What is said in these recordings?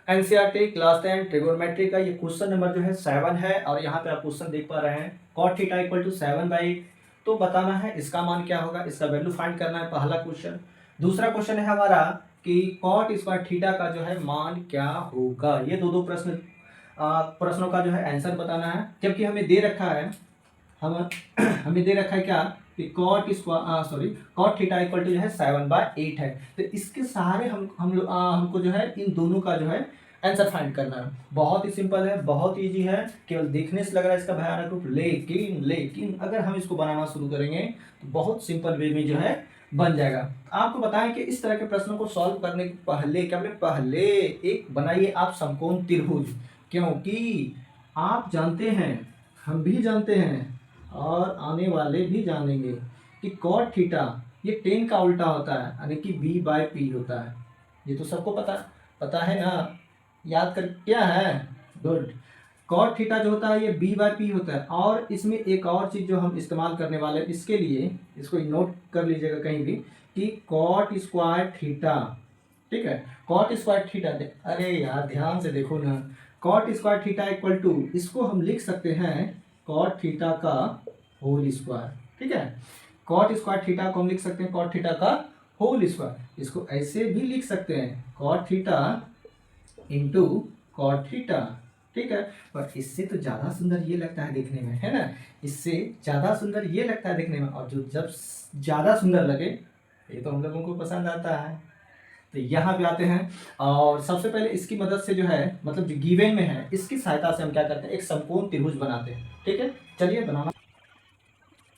NCERT class 10 trigonometry का ये question number जो है 7 है और यहाँ पे आप क्वेश्चन देख पा रहे हैं cot थीटा इक्वल टू 7/8। तो बताना है इसका मान क्या होगा, इसका वैल्यू फाइंड करना है, पहला क्वेश्चन। दूसरा क्वेश्चन है हमारा कि cot स्क्वायर थीटा का जो है मान क्या होगा। ये दो प्रश्नों का जो है आंसर बताना है, जबकि हमें दे रखा है हमें दे रखा है क्या कि cot थीटा इक्वल टू जो है 7/8 है। तो इसके सहारे हमको जो है इन दोनों का जो है आंसर फाइंड करना है। बहुत ही सिंपल है, बहुत इजी है, केवल देखने से लग रहा है इसका भयानक रूप, लेकिन अगर हम इसको बनाना शुरू करेंगे तो बहुत सिंपल वे में जो है बन जाएगा। आपको बताएं कि इस तरह के प्रश्नों को सॉल्व करने के पहले एक बनाइए आप समकोण त्रिभुज, क्योंकि आप जानते हैं, हम भी जानते हैं और आने वाले भी जानेंगे कि cot थीटा ये tan का उल्टा होता है, यानी कि b/p होता है। ये तो सबको पता है ना, याद कर क्या है, गुड। cot थीटा जो होता है ये b/p होता है। और इसमें एक और चीज़ जो हम इस्तेमाल करने वाले हैं, इसके लिए इसको नोट कर लीजिएगा कहीं भी कि cot स्क्वायर थीटा, ठीक है, cot स्क्वायर थीटा, अरे यार ध्यान से देखो ना, cot square theta equal to, इसको हम लिख सकते हैं cot थीटा का होल स्क्वायर, ठीक है। cot स्क्वायर थीटा को हम लिख सकते हैं cot थीटा का होल स्क्वायर। इसको ऐसे भी लिख सकते हैं cot theta into cot theta, ठीक है। पर इससे तो ज़्यादा सुंदर ये लगता है देखने में, है ना, इससे ज़्यादा सुंदर ये लगता है देखने में, और जो जब ज़्यादा सुंदर लगे ये तो हम लोगों को पसंद आता है। तो यहाँ पे आते हैं और सबसे पहले इसकी मदद से जो है, मतलब जो गिवन में है, इसकी सहायता से हम क्या करते हैं, एक समकोण त्रिभुज बनाते हैं, ठीक है। चलिए बनाना।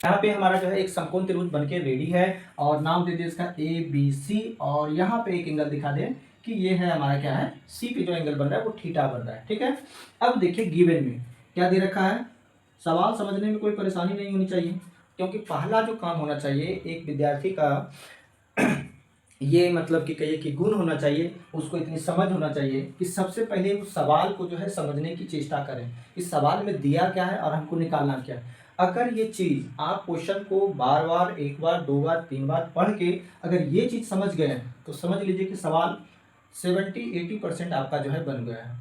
यहाँ पे हमारा जो है एक समकोण त्रिभुज बनके रेडी है और नाम दे दिए इसका ABC, और यहाँ पे एक एंगल दिखा दें कि ये है हमारा क्या है, सी पे जो एंगल बन रहा है वो थीटा बन रहा है, ठीक है। अब देखिए गिवन में क्या दे रखा है, सवाल समझने में कोई परेशानी नहीं होनी चाहिए, क्योंकि पहला जो काम होना चाहिए एक विद्यार्थी का ये मतलब कि कहिए कि गुण होना चाहिए, उसको इतनी समझ होना चाहिए कि सबसे पहले उस सवाल को जो है समझने की चेष्टा करें, इस सवाल में दिया क्या है और हमको निकालना क्या है। अगर ये चीज़ आप क्वेश्चन को बार बार, एक बार, दो बार, तीन बार पढ़ के अगर ये चीज़ समझ गए तो समझ लीजिए कि सवाल 70-80% आपका जो है बन गया है,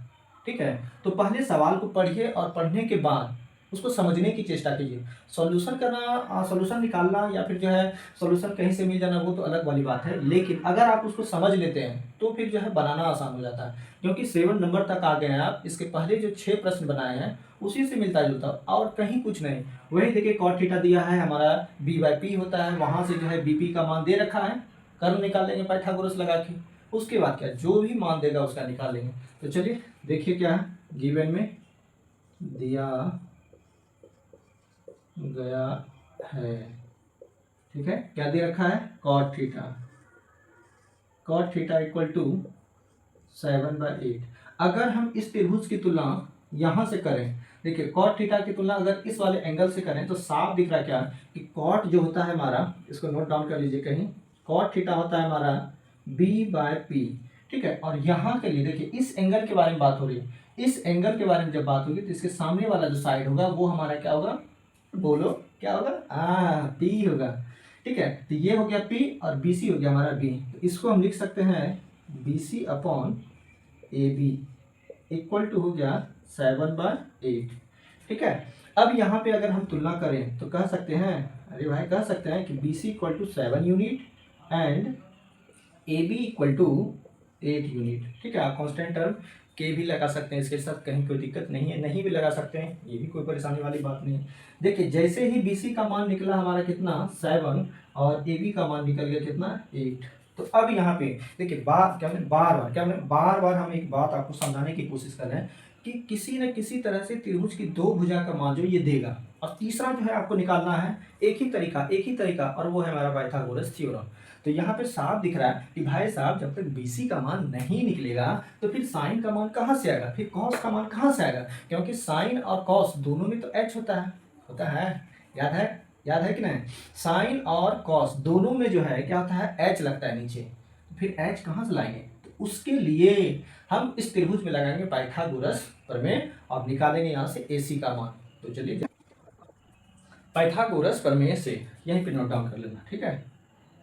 ठीक है। तो पहले सवाल को पढ़िए और पढ़ने के बाद उसको समझने की चेष्टा कीजिए। सॉल्यूशन करना, सॉल्यूशन निकालना या फिर जो है सॉल्यूशन कहीं से मिल जाना वो तो अलग वाली बात है, लेकिन अगर आप उसको समझ लेते हैं तो फिर जो है बनाना आसान हो जाता है, क्योंकि 7 नंबर तक आ गए हैं आप। इसके पहले जो 6 प्रश्न बनाए हैं उसी से मिलता जुलता और कहीं कुछ नहीं। वही देखिए cot थीटा दिया है हमारा b/p होता है, वहाँ से जो है bp का मान दे रखा है, कर्व निकाल लेंगे पाइथागोरस लगा के, उसके बाद क्या जो भी मान देगा उसका निकाल लेंगे। तो चलिए देखिए क्या है, गिवन में दिया गया है, ठीक है। क्या दे रखा है, cot थीटा इक्वल टू 7/8। अगर हम इस त्रिभुज की तुलना यहाँ से करें, देखिए cot थीटा की तुलना अगर इस वाले एंगल से करें तो साफ दिख रहा है क्या कि cot जो होता है हमारा, इसको नोट डाउन कर लीजिए कहीं, cot थीटा होता है हमारा b/p, ठीक है। और यहाँ के लिए देखिए इस एंगल के बारे में बात हो रही है, इस एंगल के बारे में जब बात होगी तो इसके सामने वाला जो साइड होगा वो हमारा क्या होगा, बोलो क्या होगा, P होगा, ठीक है। तो ये हो गया P और BC हो गया हमारा B। तो इसको हम लिख सकते हैं BC/AB इक्वल टू हो गया 7/8, ठीक है। अब यहाँ पे अगर हम तुलना करें तो कह सकते हैं, अरे भाई कह सकते हैं कि BC equal to 7 unit and AB equal to 8 unit, ठीक है। आप कॉन्स्टेंट टर्म के भी लगा सकते हैं, इसके साथ कहीं कोई दिक्कत नहीं है, नहीं भी लगा सकते हैं, ये भी कोई परेशानी वाली बात नहीं है। देखिए जैसे ही BC का मान निकला हमारा कितना 7 और AB का मान निकल गया कितना 8। तो अब यहाँ पे देखिए बार बार हम एक बात आपको समझाने की कोशिश कर रहे हैं कि किसी न किसी तरह से त्रिभुज की दो भुजा का मान जो ये देगा, और तीसरा जो है आपको निकालना है एक ही तरीका, और वो है हमारा पाइथागोरस थ्योरम। तो यहाँ पे साफ दिख रहा है कि भाई साहब जब तक BC का मान नहीं निकलेगा तो फिर साइन का मान कहाँ से आएगा, फिर कॉस का मान कहाँ से आएगा, क्योंकि साइन और कॉस दोनों में तो h होता है, याद है कि नहीं, साइन और कॉस दोनों में जो है क्या होता है, h लगता है नीचे, तो फिर h कहाँ से लाएंगे, तो उसके लिए हम इस त्रिभुज में लगाएंगे पाइथागोरस प्रमेय और निकालेंगे यहाँ से AC का मान। तो चलिए पाइथागोरस प्रमेय से यहीं पे नोट डाउन कर लेना, ठीक है।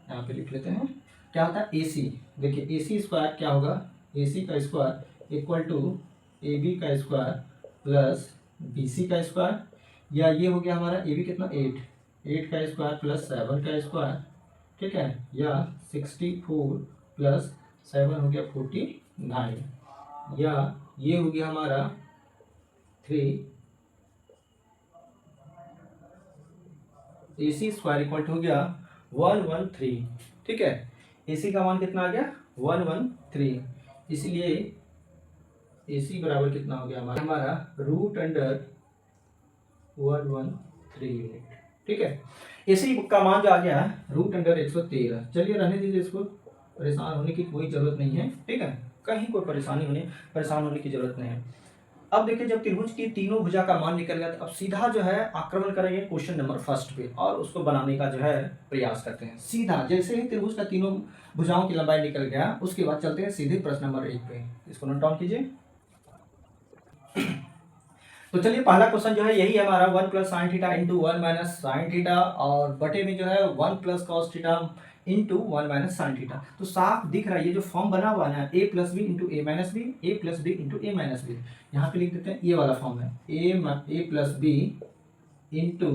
यहाँ पे लिख लेते हैं क्या होता है AC, देखिए AC स्क्वायर क्या होगा, AC का square equal to A B का स्क्वायर प्लस बी सी का स्क्वायर, या ये हो गया हमारा ए बी कितना 8, 8 का स्क्वायर प्लस 7 का स्क्वायर, ठीक है, या 64 प्लस 7 हो गया 49, या ये हो गया हमारा 3 ए सी स्क्वायर इक्वल हो गया 113, ठीक है। ए सी का मान कितना आ गया 113, इसलिए ए सी बराबर कितना हो गया हमारा रूट अंडर 113 यूनिट, ठीक है। ए सी का मान जो आ गया रूट अंडर 113। चलिए रहने दीजिए, इसको परेशान होने की कोई जरूरत नहीं है, ठीक है, कहीं कोई परेशान होने की जरूरत नहीं है। अब देखिए जब त्रिभुज की तीनों भुजा का मान निकल गया तो अब सीधा जो है आक्रमण करेंगे क्वेश्चन नंबर फर्स्ट पे और उसको बनाने का जो है प्रयास करते हैं। सीधा जैसे ही त्रिभुज का तीनों भुजाओं की लंबाई निकल गया उसके बाद चलते हैं सीधे प्रश्न नंबर 1 पे। इसको नोट डाउन कीजिए। तो चलिए पहला क्वेश्चन जो है यही है हमारा 1 plus sine theta into 1 minus sine theta, और बटे में जो है 1 plus cos theta into 1 minus sine theta. तो साफ दिख रहा है ये जो फॉर्म बना हुआ है ए प्लस बी इंटू ए माइनस बी, ए प्लस बी इंटू ए माइनस बी, यहाँ पे लिख देते हैं ये वाला फॉर्म है ए प्लस बी इंटू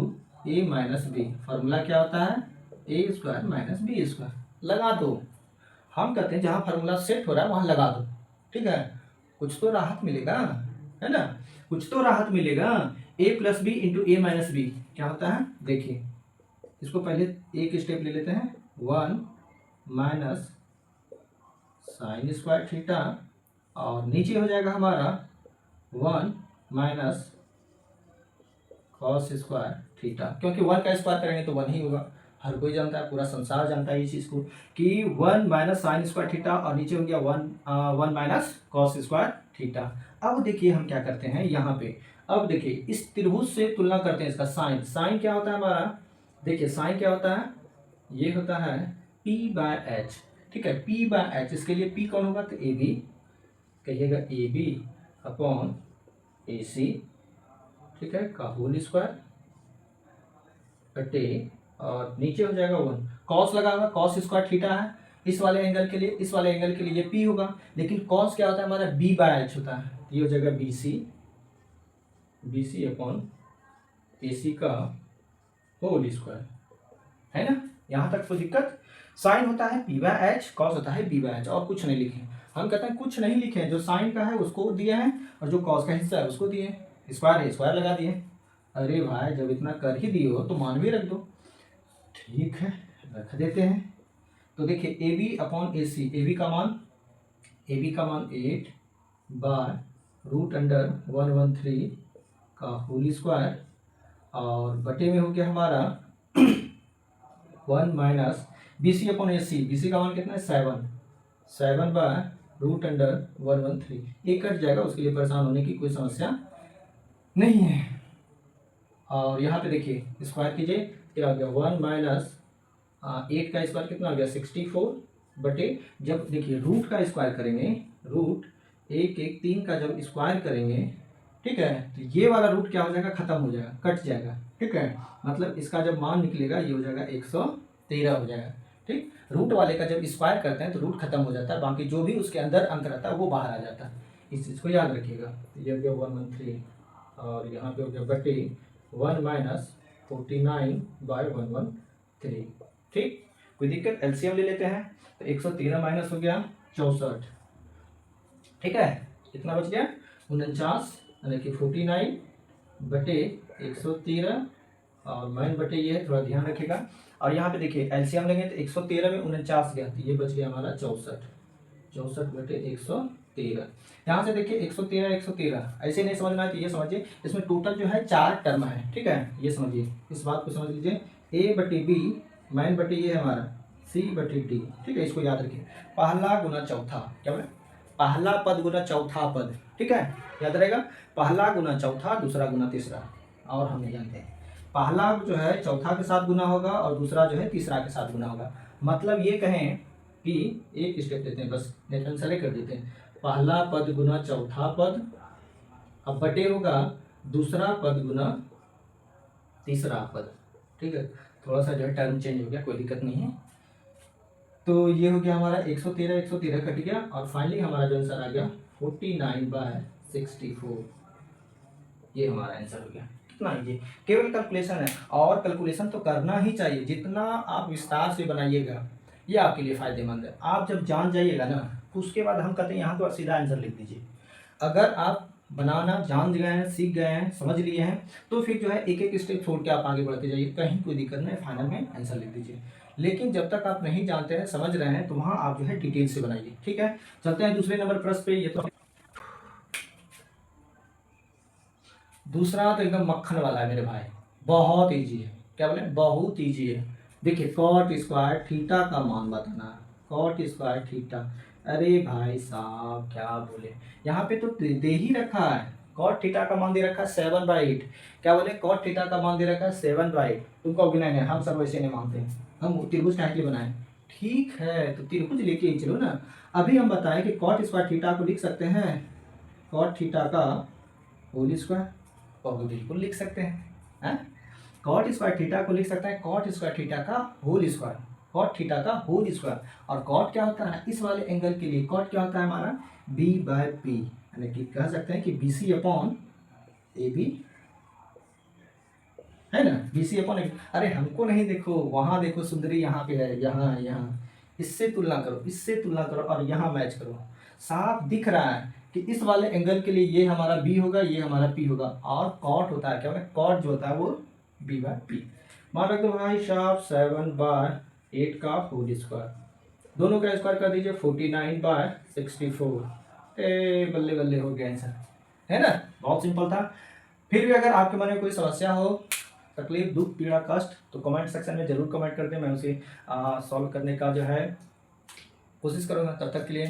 ए माइनस बी। फॉर्मूला क्या होता है ए स्क्वायर माइनस बी स्क्वायर। लगा दो, हम कहते हैं जहाँ फार्मूला सेट हो रहा है वहाँ लगा दो, ठीक है, कुछ तो राहत मिलेगा, है ना, कुछ तो राहत मिलेगा। ए प्लस बी इंटू ए माइनस बी क्या होता है, देखिए इसको पहले एक स्टेप ले लेते हैं, 1 माइनस साइन स्क्वायर थीटा, और नीचे हो जाएगा हमारा 1 माइनस कॉस स्क्वायर थीटा, क्योंकि 1 का स्क्वायर करेंगे तो 1 ही होगा। हर कोई जानता है, पूरा संसार जानता है इस चीज़ को कि 1 माइनस साइन स्क्वायर थीटा और नीचे हो गया 1 माइनस कॉस स्क्वायर थीटा। अब देखिए हम क्या करते हैं यहाँ पे, अब देखिए इस त्रिभुज से तुलना करते हैं इसका साइन। साइन क्या होता है हमारा, देखिए साइन क्या होता है, ये होता है P बाय एच, ठीक है, P बाय एच। इसके लिए P कौन होगा तो ए बी, कहिएगा ए बी अपॉन ए सी, ठीक है, का होल स्क्वायर बटे, और नीचे हो जाएगा 1 कॉस लगा हुआ, कॉस स्क्वायर थीटा है इस वाले एंगल के लिए, इस वाले एंगल के लिए ये P होगा, लेकिन कॉस क्या होता है हमारा B बाय एच होता है, ये हो जाएगा बी सी अपॉन ए सी का होल स्क्वायर, है ना। यहाँ तक कोई दिक्कत। साइन होता है P बाय एच, कॉस होता है B बाय एच, और कुछ नहीं लिखे। हम कहते हैं कुछ नहीं लिखे, जो साइन का है उसको दिया है और जो कॉस का हिस्सा है उसको दिए, स्क्वायर है स्क्वायर लगा दिए। अरे भाई जब इतना कर ही दिए हो तो मान भी रख दो, ठीक है रख देते हैं। तो देखिए A B upon A C, A B का मान 8 बाय रूट अंडर 113 का होल स्क्वायर, और बटे में हो गया हमारा 1 minus B C upon A C, B C का मान कितना है 7 बाय रूट अंडर 113। ये कट जाएगा, उसके लिए परेशान होने की कोई समस्या नहीं है। और यहाँ पे देखिए स्क्वायर कीजिए, क्या हो गया 1 माइनस 8 का स्क्वायर कितना हो गया 64 बटे, जब देखिए रूट का स्क्वायर करेंगे, रूट 1 का जब स्क्वायर करेंगे, ठीक है, तो ये वाला रूट क्या हो जाएगा खत्म हो जाएगा, कट जाएगा, ठीक है, मतलब इसका जब मान निकलेगा ये हो जाएगा 113 हो जाएगा, ठीक। रूट वाले का जब स्क्वायर करते हैं तो रूट खत्म हो जाता है, बाकी जो भी उसके अंदर अंक रहता है वो बाहर आ जाता है, इस चीज़ को याद रखिएगा। ये हो गया 113, और यहाँ पे हो गया बटे 1 माइनस 49 बाय 113, ठीक। कोई दिक्कत, एलसीएम ले लेते हैं, तो 113 माइनस हो गया 64, ठीक है, कितना बच गया 49, यानी कि 49 बटे 113, और माइन बटे ये है, थोड़ा ध्यान रखिएगा। और यहाँ पे देखिए एलसीएम लेंगे तो 113 में 49 गया, तो ये बच गया हमारा 64 बटे 113। यहाँ से देखिए 113 ऐसे नहीं समझना है, तो ये समझिए इसमें टोटल जो है 4 टर्म है, ठीक है, ये समझिए, इस बात को समझ लीजिए, ए बटे बी माइन बटे ये है हमारा सी बटे डी, ठीक है, इसको याद रखिए, पहला गुना चौथा, क्या बोले, पहला पद गुना चौथा पद, ठीक है, याद रहेगा, पहला गुना चौथा, दूसरा गुना तीसरा। और हम नहीं जानते पहला जो है चौथा के साथ गुना होगा और दूसरा जो है तीसरा के साथ गुना होगा, मतलब ये कहें कि एक स्टेप देते हैं, बस नेचुरल कर देते हैं, पहला पद गुना चौथा पद, अब बटे होगा दूसरा पद गुना तीसरा पद, ठीक है, थोड़ा सा जो है टर्म चेंज हो गया, कोई दिक्कत नहीं है। तो ये हो गया हमारा 113 कट गया, और फाइनली हमारा जो आंसर आ गया 49/64, ये हमारा आंसर हो गया। कितना ये केवल कैलकुलेशन है, और कैलकुलेशन तो करना ही चाहिए, जितना आप विस्तार से बनाइएगा ये आपके लिए फायदेमंद है। आप जब जान जाइएगा ना, तो उसके बाद हम कहते हैं यहाँ तो सीधा आंसर लिख दीजिए। अगर आप बनाना जान गए हैं, सीख गए हैं, समझ लिए हैं, तो फिर जो है एक एक स्टेप छोड़ के आप आगे बढ़ते जाइए, कहीं कोई दिक्कत नहीं, फाइनल में आंसर लिख दीजिए। लेकिन जब तक आप नहीं जानते हैं, समझ रहे हैं, तो वहाँ आप जो है डिटेल से बनाइए। ठीक है, चलते हैं दूसरे नंबर प्रश्न पे। ये तो दूसरा तो एकदम मक्खन वाला है मेरे भाई, बहुत इजी है। क्या बोले, बहुत इजी है। देखिए कॉट स्क्वायर थीटा का मान बताना है, कॉट स्क्वायर थीटा। अरे भाई साहब क्या बोले, यहाँ पे तो दे ही रखा है, कॉट थीटा का मान दे रखा है 7/8। क्या बोले, कॉट थीटा का मान दे रखा है 7/8। तुम कहोगे नहीं नहीं हम सब वैसे नहीं मानते हैं, हम त्रिभुज काहे के लिए बनाए। ठीक है, तो त्रिभुज लेके ही चलो ना। अभी हम बताएं कि कॉट स्क्वायर थीटा को लिख सकते हैं, कॉट थीटा का होल स्क्वायर, और बिल्कुल लिख सकते हैं। कॉट स्क्वायर थीटा को लिख सकते हैं कॉट स्क्वायर थीटा का होल स्क्वायर, कॉट थीटा का होल स्क्वायर। और कॉट क्या होता है, इस वाले एंगल के लिए कॉट क्या होता है हमारा, b/p, यानी कि कह सकते हैं कि BC/AB, है ना, BC/AB। अरे हमको नहीं, देखो वहां देखो सुंदरी, यहाँ पे है, यहाँ है, यहाँ, इससे तुलना करो, इससे तुलना करो, और यहाँ मैच करो, साफ दिख रहा है कि इस वाले एंगल के लिए ये हमारा b होगा, ये हमारा p होगा, और कॉट होता है क्या होगा, कॉट जो होता है वो b/p। मान रख दो भाई साहब 7/8 का होल स्क्वायर, दोनों का स्क्वायर कर दीजिए 49/64। बल्ले बल्ले हो गया आंसर, है ना, बहुत सिंपल था। फिर भी अगर आपके मन में कोई समस्या हो, तकलीफ, दुख, पीड़ा, कष्ट, तो कमेंट सेक्शन में जरूर कमेंट कर दें, मैं उसे सॉल्व करने का जो है कोशिश करूँगा। तब तक के लिए